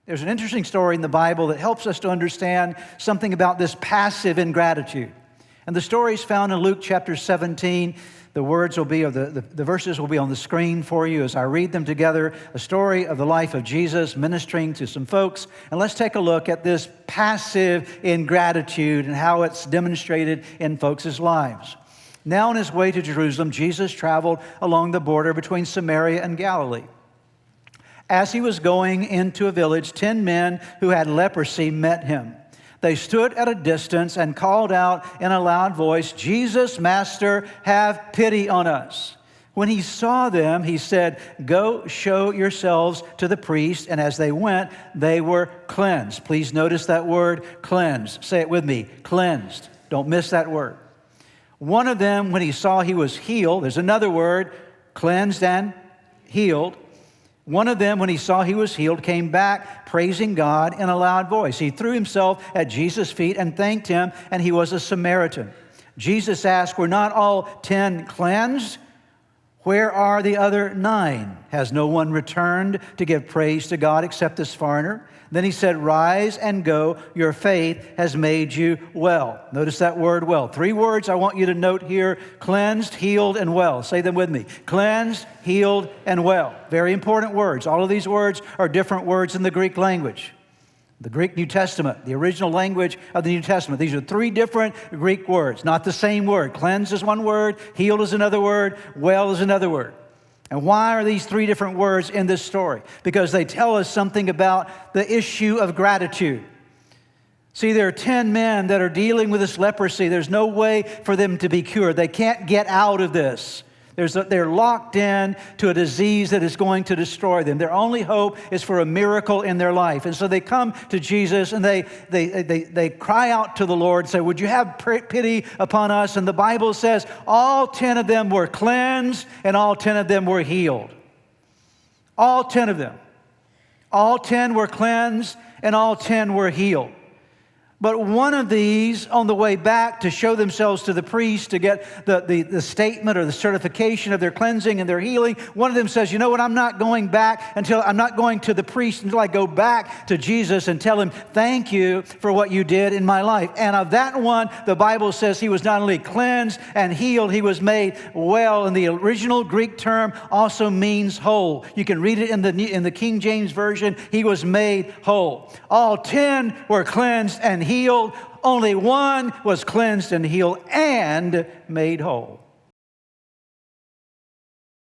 There's an interesting story in the Bible that helps us to understand something about this passive ingratitude. And the story is found in Luke chapter 17. The words will be, or the verses will be on the screen for you as I read them together. A story of the life of Jesus ministering to some folks. And let's take a look at this passive ingratitude and how it's demonstrated in folks' lives. Now on his way to Jerusalem, Jesus traveled along the border between Samaria and Galilee. As he was going into a village, 10 men who had leprosy met him. They stood at a distance and called out in a loud voice, "Jesus, Master, have pity on us." When he saw them, he said, "Go show yourselves to the priest." And as they went, they were cleansed. Please notice that word, cleansed. Say it with me, cleansed. Don't miss that word. One of them, when he saw he was healed, there's another word, cleansed and healed. One of them, when he saw he was healed, came back praising God in a loud voice. He threw himself at Jesus' feet and thanked him, and he was a Samaritan. Jesus asked, "Were not all 10 cleansed? Where are the other 9? Has no one returned to give praise to God except this foreigner?" Then he said, "Rise and go. Your faith has made you well." Notice that word, well. 3 words I want you to note here: cleansed, healed, and well. Say them with me. Cleansed, healed, and well. Very important words. All of these words are different words in the Greek language. The Greek New Testament, the original language of the New Testament. These are 3 different Greek words, not the same word. Cleansed is one word, healed is another word, well is another word. And why are these 3 different words in this story? Because they tell us something about the issue of gratitude. See, there are 10 men that are dealing with this leprosy. There's no way for them to be cured. They can't get out of this. They're locked in to a disease that is going to destroy them. Their only hope is for a miracle in their life. And so they come to Jesus and they cry out to the Lord and say, "Would you have pity upon us?" And the Bible says all 10 of them were cleansed and all 10 of them were healed. All 10 of them. All 10 were cleansed and all 10 were healed. But one of these, on the way back to show themselves to the priest to get the statement or the certification of their cleansing and their healing, one of them says, "You know what, I'm not going to the priest until I go back to Jesus and tell him, thank you for what you did in my life." And of that one, the Bible says he was not only cleansed and healed, he was made well. And the original Greek term also means whole. You can read it in the King James Version. He was made whole. All 10 were cleansed and healed. Only one was cleansed and healed and made whole.